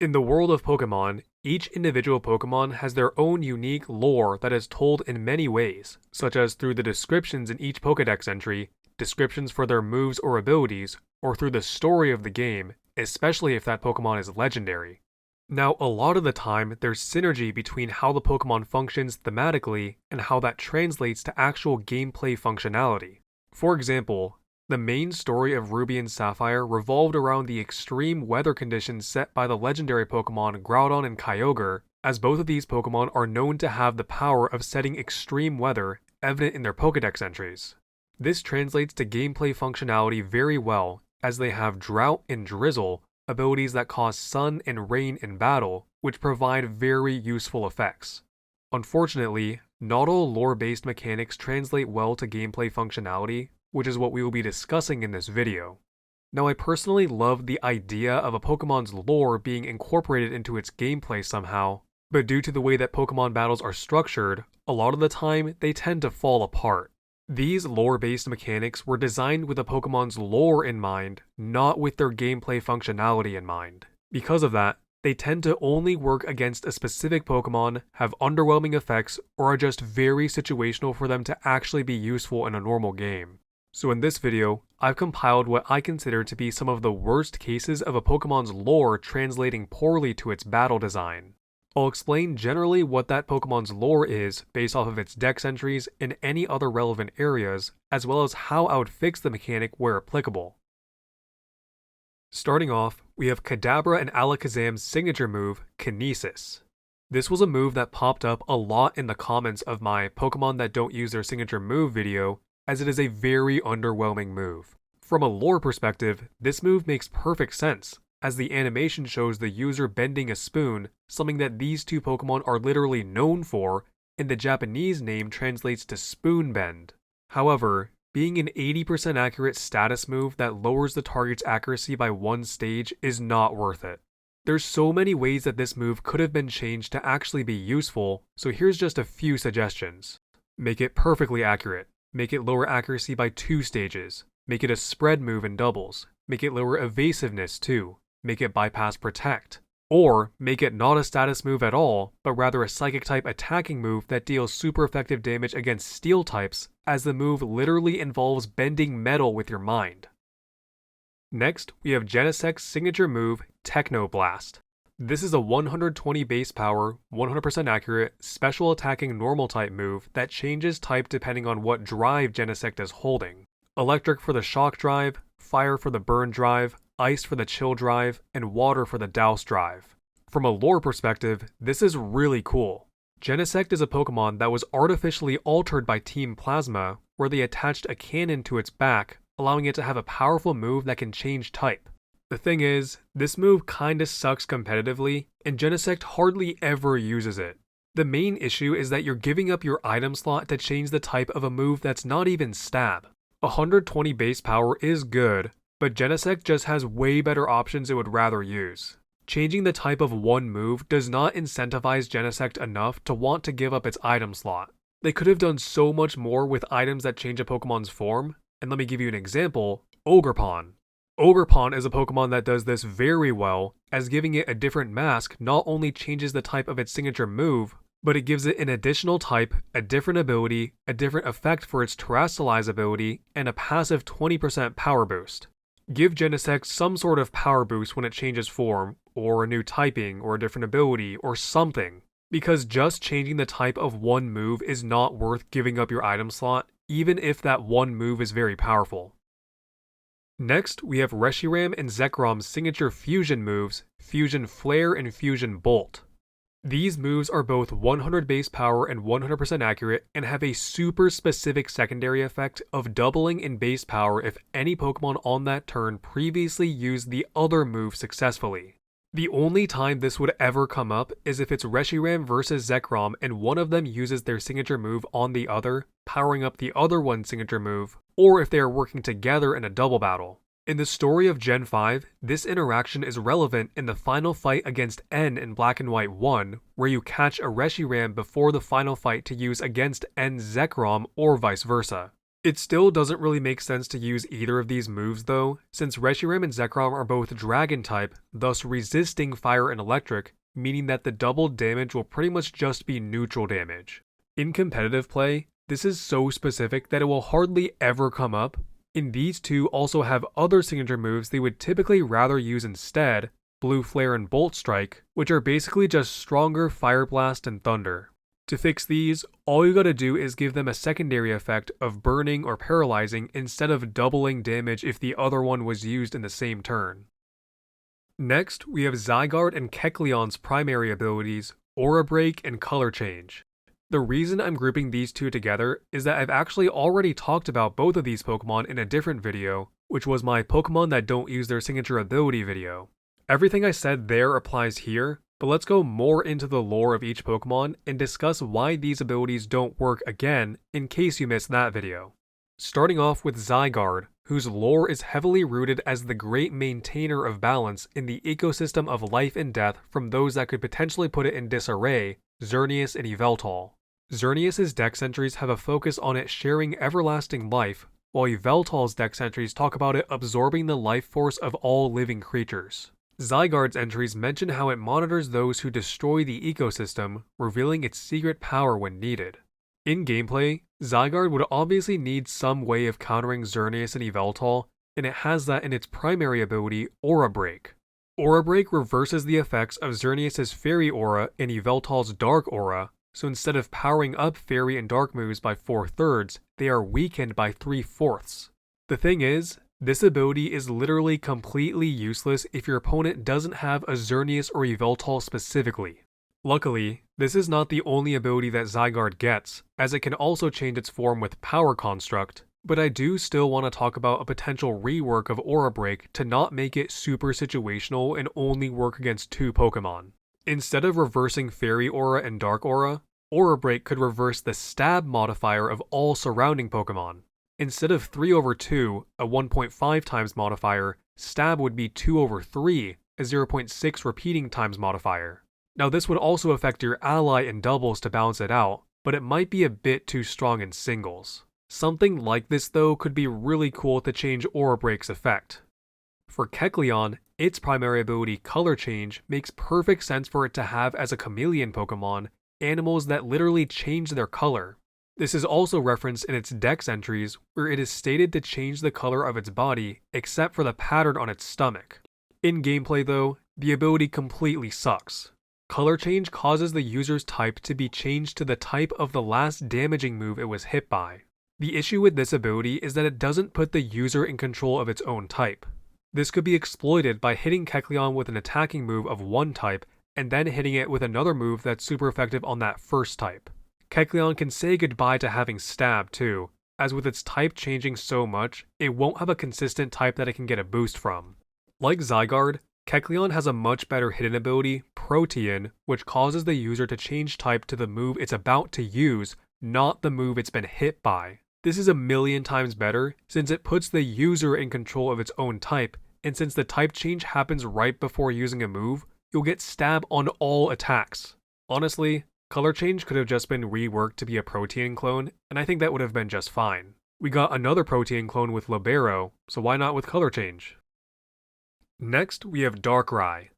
In the world of Pokémon, each individual Pokémon has their own unique lore that is told in many ways, such as through the descriptions in each Pokédex entry, descriptions for their moves or abilities, or through the story of the game, especially if that Pokémon is legendary. Now, a lot of the time, there's synergy between how the Pokémon functions thematically and how that translates to actual gameplay functionality. For example, the main story of Ruby and Sapphire revolved around the extreme weather conditions set by the legendary Pokémon Groudon and Kyogre, as both of these Pokémon are known to have the power of setting extreme weather evident in their Pokédex entries. This translates to gameplay functionality very well, as they have Drought and Drizzle, abilities that cause sun and rain in battle, which provide very useful effects. Unfortunately, not all lore-based mechanics translate well to gameplay functionality, which is what we will be discussing in this video. Now, I personally love the idea of a Pokemon's lore being incorporated into its gameplay somehow, but due to the way that Pokemon battles are structured, a lot of the time they tend to fall apart. These lore-based mechanics were designed with a Pokemon's lore in mind, not with their gameplay functionality in mind. Because of that, they tend to only work against a specific Pokemon, have underwhelming effects, or are just very situational for them to actually be useful in a normal game. So in this video, I've compiled what I consider to be some of the worst cases of a Pokemon's lore translating poorly to its battle design. I'll explain generally what that Pokemon's lore is based off of its dex entries and any other relevant areas, as well as how I would fix the mechanic where applicable. Starting off, we have Kadabra and Alakazam's signature move, Kinesis. This was a move that popped up a lot in the comments of my Pokemon that don't use their signature move video, as it is a very underwhelming move. From a lore perspective, this move makes perfect sense, as the animation shows the user bending a spoon, something that these two Pokemon are literally known for, and the Japanese name translates to spoon bend. However, being an 80% accurate status move that lowers the target's accuracy by one stage is not worth it. There's so many ways that this move could have been changed to actually be useful, so here's just a few suggestions. Make it perfectly accurate. Make it lower accuracy by 2 stages. Make it a spread move in doubles. Make it lower evasiveness too. Make it bypass protect. Or make it not a status move at all, but rather a psychic type attacking move that deals super effective damage against steel types, as the move literally involves bending metal with your mind. Next, we have Genesect's signature move, Techno Blast. This is a 120 base power, 100% accurate, special attacking normal type move that changes type depending on what drive Genesect is holding. Electric for the shock drive, fire for the burn drive, ice for the chill drive, and water for the douse drive. From a lore perspective, this is really cool. Genesect is a Pokemon that was artificially altered by Team Plasma, where they attached a cannon to its back, allowing it to have a powerful move that can change type. The thing is, this move kinda sucks competitively, and Genesect hardly ever uses it. The main issue is that you're giving up your item slot to change the type of a move that's not even stab. 120 base power is good, but Genesect just has way better options it would rather use. Changing the type of one move does not incentivize Genesect enough to want to give up its item slot. They could have done so much more with items that change a Pokemon's form, and let me give you an example, Ogerpon. Ogerpon is a Pokemon that does this very well, as giving it a different mask not only changes the type of its signature move, but it gives it an additional type, a different ability, a different effect for its Terrasilize ability, and a passive 20% power boost. Give Genesect some sort of power boost when it changes form, or a new typing, or a different ability, or something. Because just changing the type of one move is not worth giving up your item slot, even if that one move is very powerful. Next, we have Reshiram and Zekrom's signature fusion moves, Fusion Flare and Fusion Bolt. These moves are both 100 base power and 100% accurate and have a super specific secondary effect of doubling in base power if any Pokemon on that turn previously used the other move successfully. The only time this would ever come up is if it's Reshiram versus Zekrom and one of them uses their signature move on the other, powering up the other one's signature move, or if they are working together in a double battle. In the story of Gen 5, this interaction is relevant in the final fight against N in Black and White 1, where you catch a Reshiram before the final fight to use against N's Zekrom or vice versa. It still doesn't really make sense to use either of these moves though, since Reshiram and Zekrom are both Dragon type, thus resisting fire and electric, meaning that the double damage will pretty much just be neutral damage. In competitive play, this is so specific that it will hardly ever come up, and these two also have other signature moves they would typically rather use instead, Blue Flare and Bolt Strike, which are basically just stronger Fire Blast and Thunder. To fix these, all you gotta do is give them a secondary effect of burning or paralyzing instead of doubling damage if the other one was used in the same turn. Next, we have Zygarde and Kecleon's primary abilities, Aura Break and Color Change. The reason I'm grouping these two together is that I've actually already talked about both of these Pokemon in a different video, which was my Pokemon that don't use their signature ability video. Everything I said there applies here, but let's go more into the lore of each Pokemon and discuss why these abilities don't work again in case you missed that video. Starting off with Zygarde, whose lore is heavily rooted as the great maintainer of balance in the ecosystem of life and death from those that could potentially put it in disarray, Xerneas and Yveltal. Xerneas' dex entries have a focus on it sharing everlasting life, while Yveltal's dex entries talk about it absorbing the life force of all living creatures. Zygarde's entries mention how it monitors those who destroy the ecosystem, revealing its secret power when needed. In gameplay, Zygarde would obviously need some way of countering Xerneas and Yveltal, and it has that in its primary ability, Aura Break. Aura Break reverses the effects of Xerneas' Fairy Aura and Yveltal's Dark Aura, so instead of powering up Fairy and Dark moves by 4/3, they are weakened by 3/4. The thing is, this ability is literally completely useless if your opponent doesn't have a Xerneas or Yveltal specifically. Luckily, this is not the only ability that Zygarde gets, as it can also change its form with Power Construct, but I do still want to talk about a potential rework of Aura Break to not make it super situational and only work against two Pokemon. Instead of reversing Fairy Aura and Dark Aura, Aura Break could reverse the stab modifier of all surrounding Pokemon. Instead of 3/2, a 1.5 times modifier, stab would be 2/3, a 0.6 repeating times modifier. Now this would also affect your ally in doubles to balance it out, but it might be a bit too strong in singles. Something like this though could be really cool to change Aura Break's effect. For Kecleon, its primary ability Color Change makes perfect sense for it to have as a chameleon Pokemon, animals that literally change their color. This is also referenced in its dex entries, where it is stated to change the color of its body, except for the pattern on its stomach. In gameplay though, the ability completely sucks. Color Change causes the user's type to be changed to the type of the last damaging move it was hit by. The issue with this ability is that it doesn't put the user in control of its own type. This could be exploited by hitting Kecleon with an attacking move of one type, and then hitting it with another move that's super effective on that first type. Kecleon can say goodbye to having stab too, as with its type changing so much, it won't have a consistent type that it can get a boost from. Like Zygarde, Kecleon has a much better hidden ability, Protean, which causes the user to change type to the move it's about to use, not the move it's been hit by. This is a million times better, since it puts the user in control of its own type, and since the type change happens right before using a move, you'll get stab on all attacks. Honestly, Color Change could have just been reworked to be a Protean clone, and I think that would have been just fine. We got another Protean clone with Libero, so why not with Color Change? Next, we have Darkrai.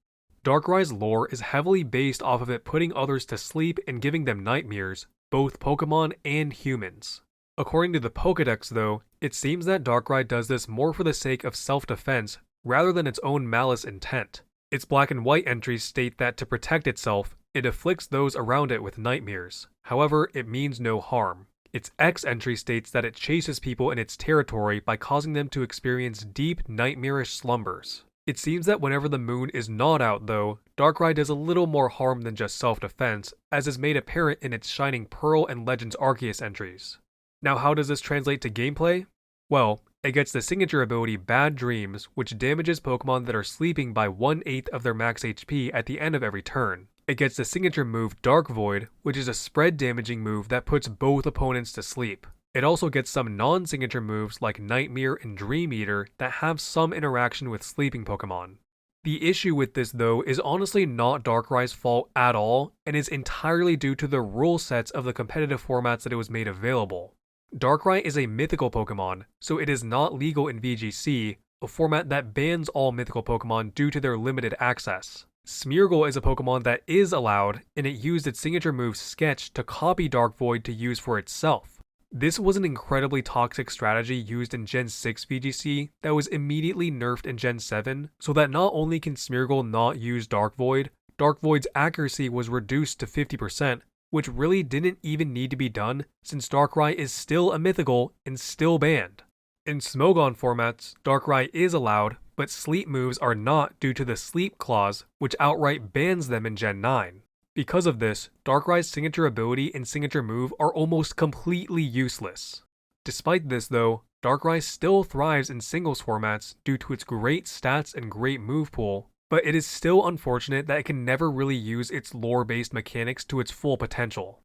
Darkrai's lore is heavily based off of it putting others to sleep and giving them nightmares, both Pokemon and humans. According to the Pokédex though, it seems that Darkrai does this more for the sake of self-defense rather than its own malice intent. Its black and white entries state that to protect itself, it afflicts those around it with nightmares. However, it means no harm. Its X entry states that it chases people in its territory by causing them to experience deep, nightmarish slumbers. It seems that whenever the moon is not out though, Darkrai does a little more harm than just self-defense, as is made apparent in its Shining Pearl and Legends Arceus entries. Now how does this translate to gameplay? Well, it gets the signature ability Bad Dreams, which damages Pokemon that are sleeping by 1/8 of their max HP at the end of every turn. It gets the signature move Dark Void, which is a spread damaging move that puts both opponents to sleep. It also gets some non-signature moves like Nightmare and Dream Eater that have some interaction with sleeping Pokemon. The issue with this though is honestly not Darkrai's fault at all, and is entirely due to the rule sets of the competitive formats that it was made available. Darkrai is a mythical Pokemon, so it is not legal in VGC, a format that bans all mythical Pokemon due to their limited access. Smeargle is a Pokemon that is allowed, and it used its signature move Sketch to copy Dark Void to use for itself. This was an incredibly toxic strategy used in Gen 6 VGC that was immediately nerfed in Gen 7, so that not only can Smeargle not use Dark Void accuracy was reduced to 50%, which really didn't even need to be done since Darkrai is still a mythical and still banned. In Smogon formats, Darkrai is allowed, but sleep moves are not due to the sleep clause, which outright bans them in Gen 9. Because of this, Darkrai's signature ability and signature move are almost completely useless. Despite this though, Darkrai still thrives in singles formats due to its great stats and great move pool, but it is still unfortunate that it can never really use its lore-based mechanics to its full potential.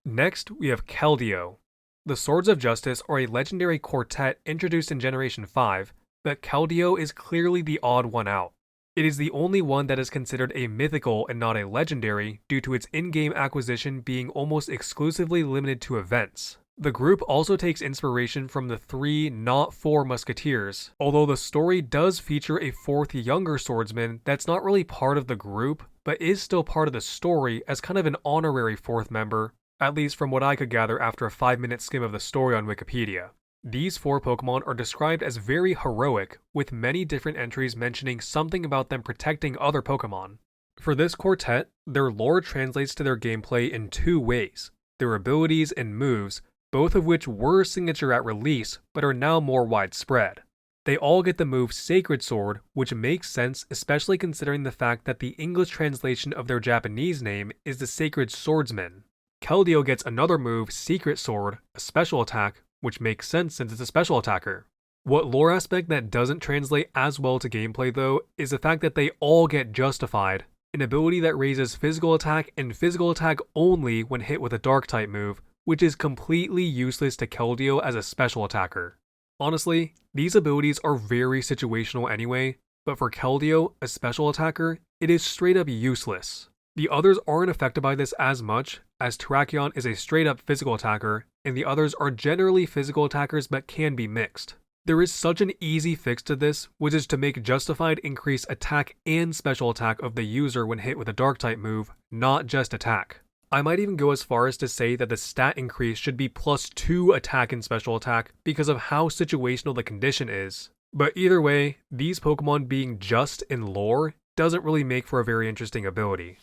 Next, we have Keldeo. The Swords of Justice are a legendary quartet introduced in Generation 5, but Keldeo is clearly the odd one out. It is the only one that is considered a mythical and not a legendary due to its in-game acquisition being almost exclusively limited to events. The group also takes inspiration from the 3, not 4 Musketeers, although the story does feature a 4th younger swordsman that's not really part of the group, but is still part of the story as kind of an honorary 4th member, at least from what I could gather after a 5-minute skim of the story on Wikipedia. These 4 Pokemon are described as very heroic, with many different entries mentioning something about them protecting other Pokemon. For this quartet, their lore translates to their gameplay in 2 ways: their abilities and moves, both of which were signature at release, but are now more widespread. They all get the move Sacred Sword, which makes sense especially considering the fact that the English translation of their Japanese name is the Sacred Swordsman. Keldeo gets another move Secret Sword, a special attack, which makes sense since it's a special attacker. What lore aspect that doesn't translate as well to gameplay though is the fact that they all get Justified, an ability that raises physical attack and physical attack only when hit with a dark type move, which is completely useless to Keldeo as a special attacker. Honestly, these abilities are very situational anyway, but for Keldeo, a special attacker, it is straight up useless. The others aren't affected by this as much, as Terrakion is a straight up physical attacker, and the others are generally physical attackers but can be mixed. There is such an easy fix to this, which is to make Justified increase attack and special attack of the user when hit with a dark type move, not just attack. I might even go as far as to say that the stat increase should be +2 attack and special attack because of how situational the condition is. But either way, these Pokemon being just in lore doesn't really make for a very interesting ability.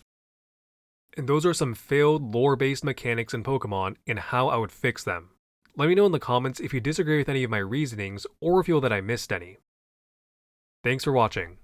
And those are some failed lore-based mechanics in Pokemon and how I would fix them. Let me know in the comments if you disagree with any of my reasonings or feel that I missed any. Thanks for watching.